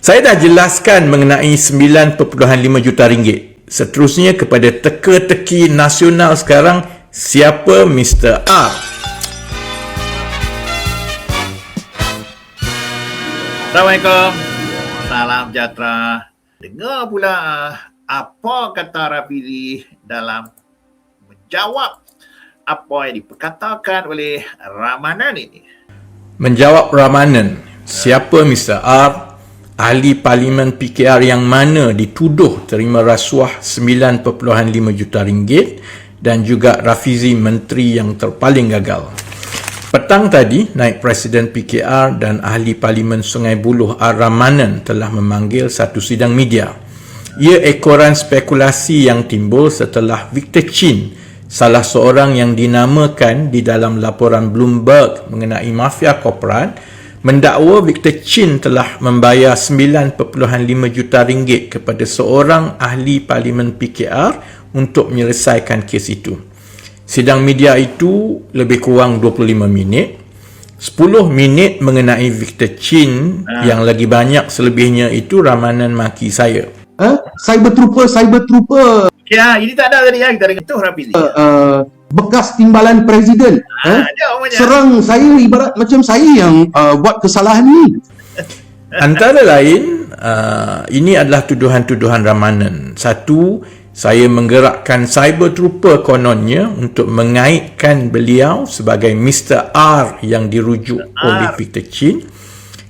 Saya dah jelaskan mengenai 9.5 juta ringgit. Seterusnya kepada teka-teki nasional sekarang, siapa Mr. R? Assalamualaikum. Salam sejahtera. Dengar pula apa kata Rafizi dalam menjawab apa yang diperkatakan oleh Ramanan ini. Menjawab Ramanan, siapa Mr. R? Ahli Parlimen PKR yang mana dituduh terima rasuah 9.5 juta ringgit dan juga Rafizi menteri yang terpaling gagal. Petang tadi, Naib Presiden PKR dan Ahli Parlimen Sungai Buloh R. Ramanan telah memanggil satu sidang media. Ia ekoran spekulasi yang timbul setelah Victor Chin, salah seorang yang dinamakan di dalam laporan Bloomberg mengenai mafia korporat, mendakwa Victor Chin telah membayar 9.5 juta ringgit kepada seorang ahli Parlimen PKR untuk menyelesaikan kes itu. Sidang media itu lebih kurang 25 minit. 10 minit mengenai Victor Chin, yang lagi banyak selebihnya itu Ramanan maki saya. Cyber trooper. Ya, ini tak ada tadi ya, kita dengar tu Rafizi. Bekas timbalan presiden. Serang saya ibarat macam saya yang buat kesalahan ni. Antara lain, ini adalah tuduhan-tuduhan Ramanan. Satu, saya menggerakkan cyber trooper kononnya untuk mengaitkan beliau sebagai Mr. R yang dirujuk oleh Victor Chin.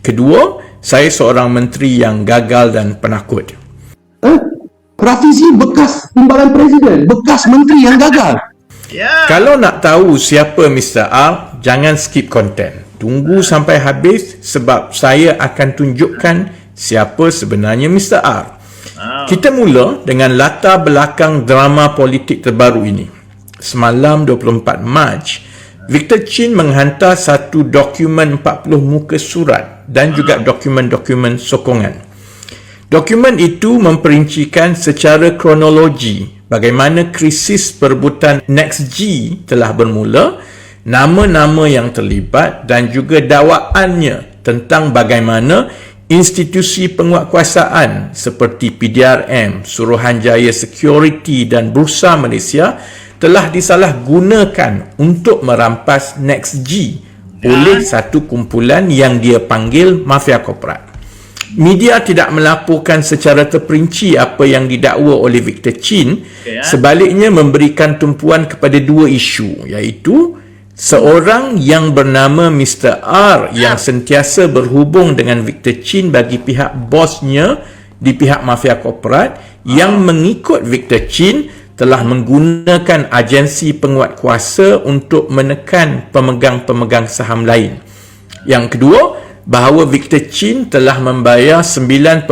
Kedua, saya seorang menteri yang gagal dan penakut. Rafizi bekas timbalan presiden, bekas menteri yang gagal. Ya. Kalau nak tahu siapa Mr. R, jangan skip konten. Tunggu sampai habis sebab saya akan tunjukkan siapa sebenarnya Mr. R. Kita mula dengan latar belakang drama politik terbaru ini. Semalam 24 Mac, Victor Chin menghantar satu dokumen 40 muka surat dan juga dokumen-dokumen sokongan. Dokumen itu memperincikan secara kronologi bagaimana krisis perebutan NextG telah bermula, nama-nama yang terlibat dan juga dakwaannya tentang bagaimana institusi penguatkuasaan seperti PDRM, Suruhanjaya Security dan Bursa Malaysia telah disalahgunakan untuk merampas NextG oleh satu kumpulan yang dia panggil mafia korporat. Media tidak melaporkan secara terperinci apa yang didakwa oleh Victor Chin, sebaliknya memberikan tumpuan kepada dua isu, iaitu seorang yang bernama Mr. R yang sentiasa berhubung dengan Victor Chin bagi pihak bosnya di pihak mafia korporat yang mengikut Victor Chin telah menggunakan agensi penguatkuasa untuk menekan pemegang-pemegang saham lain. Yang kedua, bahawa Victor Chin telah membayar 9.5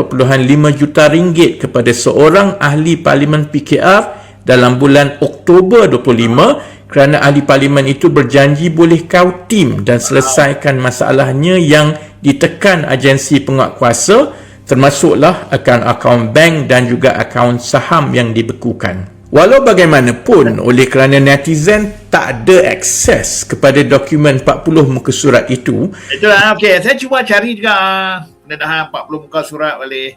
juta ringgit kepada seorang ahli Parlimen PKR dalam bulan Oktober 25 kerana ahli Parlimen itu berjanji boleh kau tim dan selesaikan masalahnya yang ditekan agensi penguatkuasa, termasuklah akaun-akaun bank dan juga akaun saham yang dibekukan. Walau bagaimanapun, oleh kerana netizen tak ada akses kepada dokumen 40 muka surat itu. Itulah, okey. Saya cuba cari juga pendedahan 40 muka surat oleh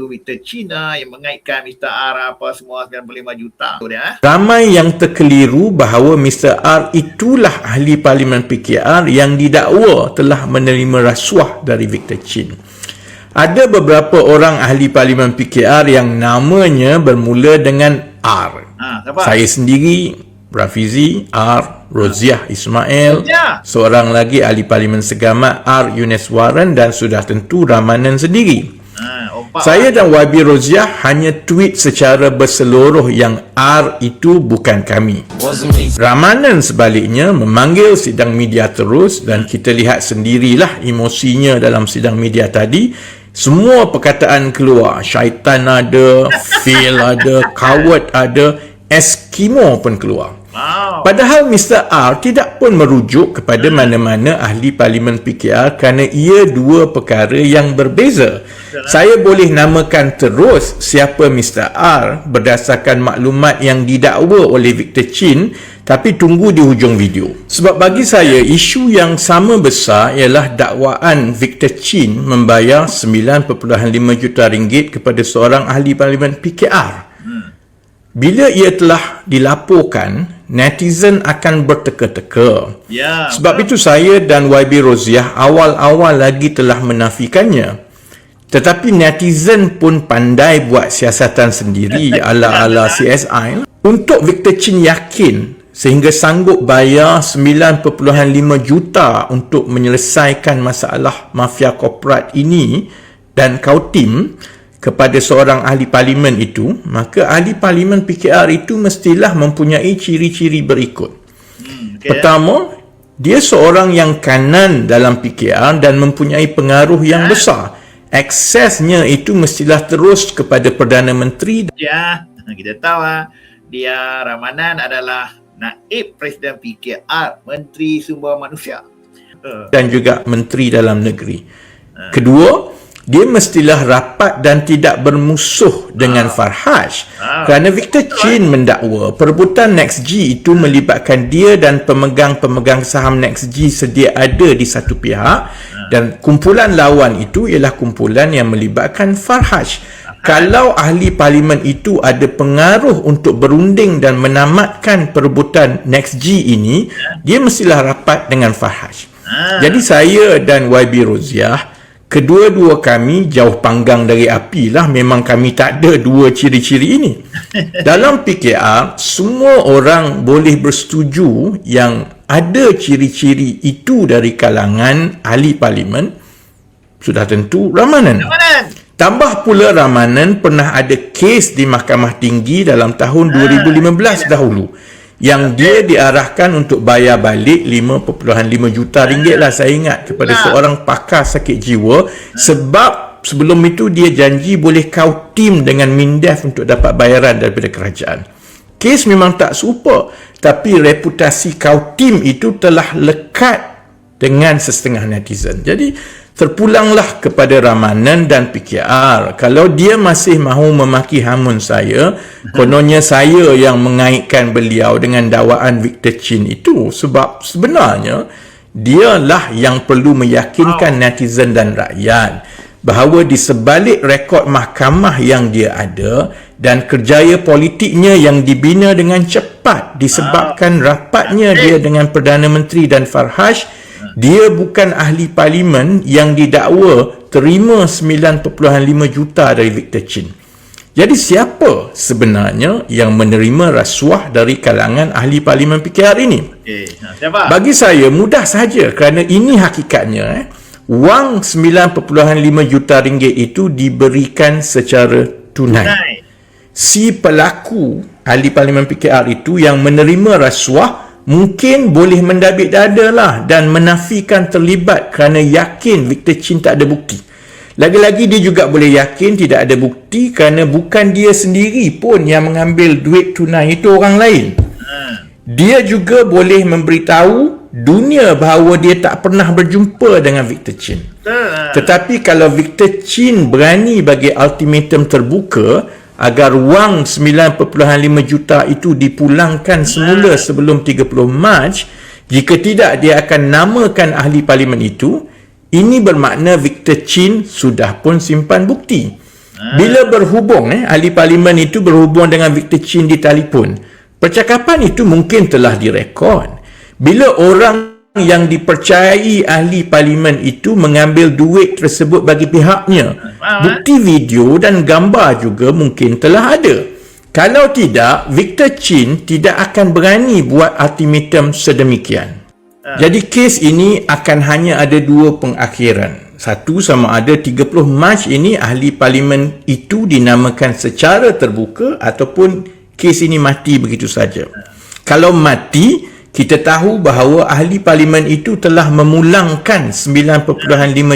Victor Chin yang mengaitkan Mr. R apa semua 95 juta. Ramai yang terkeliru bahawa Mr. R itulah ahli Parlimen PKR yang didakwa telah menerima rasuah dari Victor Chin. Ada beberapa orang ahli Parlimen PKR yang namanya bermula dengan R. Saya sendiri, Rafizi R, Roziah Ismail, seorang lagi ahli Parlimen Segamat R. Yunis Warren dan sudah tentu Ramanan sendiri. Saya dan YB Roziah hanya tweet secara berseluruh yang R itu bukan kami. Ramanan sebaliknya memanggil sidang media terus dan kita lihat sendirilah emosinya dalam sidang media tadi. Semua perkataan keluar. Syaitan ada, fail ada, coward ada, Eskimo pun keluar. Wow. Padahal Mr. R tidak pun merujuk kepada mana-mana ahli parlimen PKR kerana ia dua perkara yang berbeza. Saya boleh namakan terus siapa Mr. R berdasarkan maklumat yang didakwa oleh Victor Chin, tapi tunggu di hujung video. Sebab bagi saya, isu yang sama besar ialah dakwaan Victor Chin membayar 9.5 juta ringgit kepada seorang ahli parlimen PKR. Bila ia telah dilaporkan, netizen akan berteka-teka. Ya. Sebab itu saya dan YB Roziah awal-awal lagi telah menafikannya. Tetapi netizen pun pandai buat siasatan sendiri ala-ala CSI. Untuk Victor Chin yakin sehingga sanggup bayar 9.5 juta untuk menyelesaikan masalah mafia korporat ini dan Kautim kepada seorang ahli parlimen itu, maka ahli parlimen PKR itu mestilah mempunyai ciri-ciri berikut. Pertama, dia seorang yang kanan dalam PKR dan mempunyai pengaruh yang besar. Aksesnya itu mestilah terus kepada Perdana Menteri. Ya, kita tahu dia Ramanan adalah naib Presiden PKR, Menteri Sumber Manusia. Dan juga Menteri Dalam Negeri. Kedua, dia mestilah rapat dan tidak bermusuh dengan Farhaj. Kerana Victor Chin mendakwa perebutan NextG itu melibatkan dia dan pemegang-pemegang saham NextG sedia ada di satu pihak, dan kumpulan lawan itu ialah kumpulan yang melibatkan Farhaj. Kalau ahli parlimen itu ada pengaruh untuk berunding dan menamatkan perebutan NextG ini, dia mestilah rapat dengan Farhaj. Jadi saya dan YB Roziah, kedua-dua kami jauh panggang dari api lah. Memang kami tak ada dua ciri-ciri ini. Dalam PKR, semua orang boleh bersetuju yang ada ciri-ciri itu dari kalangan ahli parlimen. Sudah tentu Ramanan. Tambah pula Ramanan pernah ada kes di Mahkamah Tinggi dalam tahun 2015 dahulu, yang dia diarahkan untuk bayar balik 5.5 juta ringgit lah, saya ingat, kepada seorang pakar sakit jiwa, sebab sebelum itu dia janji boleh Kautim dengan Mindef untuk dapat bayaran daripada kerajaan. Kes memang tak serupa, tapi reputasi Kautim itu telah lekat dengan setengah netizen. Jadi terpulanglah kepada Ramanan dan PKR. Kalau dia masih mahu memaki hamun saya, kononnya saya yang mengaitkan beliau dengan dakwaan Victor Chin itu, sebab sebenarnya dialah yang perlu meyakinkan netizen dan rakyat bahawa di sebalik rekod mahkamah yang dia ada dan kerjaya politiknya yang dibina dengan cepat disebabkan rapatnya dia dengan Perdana Menteri dan Farhaj, dia bukan ahli parlimen yang didakwa terima 9.5 juta dari Victor Chin. Jadi siapa sebenarnya yang menerima rasuah dari kalangan ahli parlimen PKR ini? Siapa? Bagi saya mudah saja, kerana ini hakikatnya. Wang 9.5 juta ringgit itu diberikan secara tunai. Si pelaku ahli parlimen PKR itu yang menerima rasuah mungkin boleh mendabik dada lah dan menafikan terlibat kerana yakin Victor Chin tak ada bukti. Lagi-lagi dia juga boleh yakin tidak ada bukti kerana bukan dia sendiri pun yang mengambil duit tunai itu, orang lain. Dia juga boleh memberitahu dunia bahawa dia tak pernah berjumpa dengan Victor Chin. Tetapi kalau Victor Chin berani bagi ultimatum terbuka agar wang 9.5 juta itu dipulangkan semula sebelum 30 Mac, jika tidak dia akan namakan ahli parlimen itu, ini bermakna Victor Chin sudah pun simpan bukti. Bila berhubung ahli parlimen itu berhubung dengan Victor Chin di telefon, percakapan itu mungkin telah direkod. Bila orang yang dipercayai ahli parlimen itu mengambil duit tersebut bagi pihaknya, bukti video dan gambar juga mungkin telah ada. Kalau tidak, Victor Chin tidak akan berani buat ultimatum sedemikian. Jadi kes ini akan hanya ada dua pengakhiran. Satu, sama ada 30 Mac ini ahli parlimen itu dinamakan secara terbuka ataupun kes ini mati begitu saja. Kalau mati, kita tahu bahawa ahli parlimen itu telah memulangkan 9.5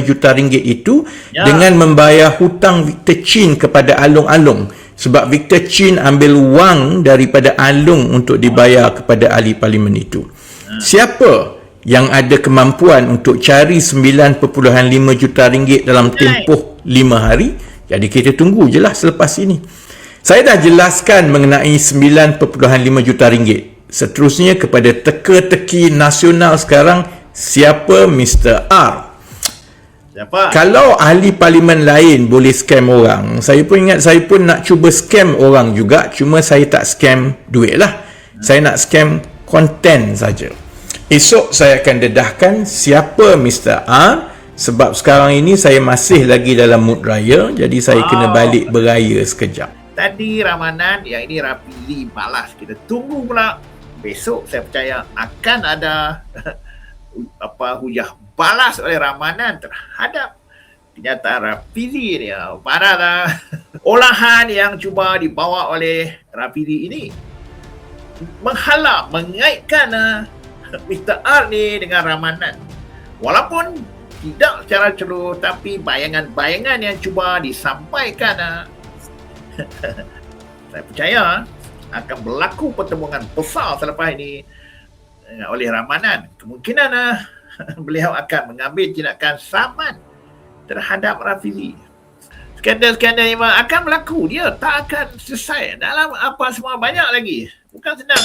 juta ringgit itu dengan membayar hutang Victor Chin kepada alung-alung. sebab Victor Chin ambil wang daripada Alung untuk dibayar kepada ahli parlimen itu. Siapa yang ada kemampuan untuk cari 9.5 juta ringgit dalam tempoh 5 hari? Jadi kita tunggu je lah selepas ini. Saya dah jelaskan mengenai 9.5 juta ringgit. Seterusnya kepada teka-teki nasional sekarang, siapa Mr. R? Siapa? Kalau ahli parlimen lain boleh scam orang, saya pun ingat saya pun nak cuba scam orang juga, cuma saya tak scam duit lah. Saya nak scam konten saja. Esok saya akan dedahkan siapa Mr. R, sebab sekarang ini saya masih lagi dalam mood raya, jadi saya kena balik beraya sekejap. Tadi Ramanan, yang ini Rapili balas. Kita tunggu pula. Besok saya percaya akan ada hujah balas oleh Ramanan terhadap kenyataan Rapili ni. Parahlah. Olahan yang cuba dibawa oleh Rapili ini mengaitkan Mr. R ni dengan Ramanan. Walaupun tidak secara celuh, tapi bayangan-bayangan yang cuba disampaikan saya percaya akan berlaku pertemuan besar selepas ini oleh Ramanan. Kemungkinan beliau akan mengambil tindakan saman terhadap Rafili. Skandal-skandal yang akan berlaku, dia tak akan selesai dalam apa semua, banyak lagi. Bukan senang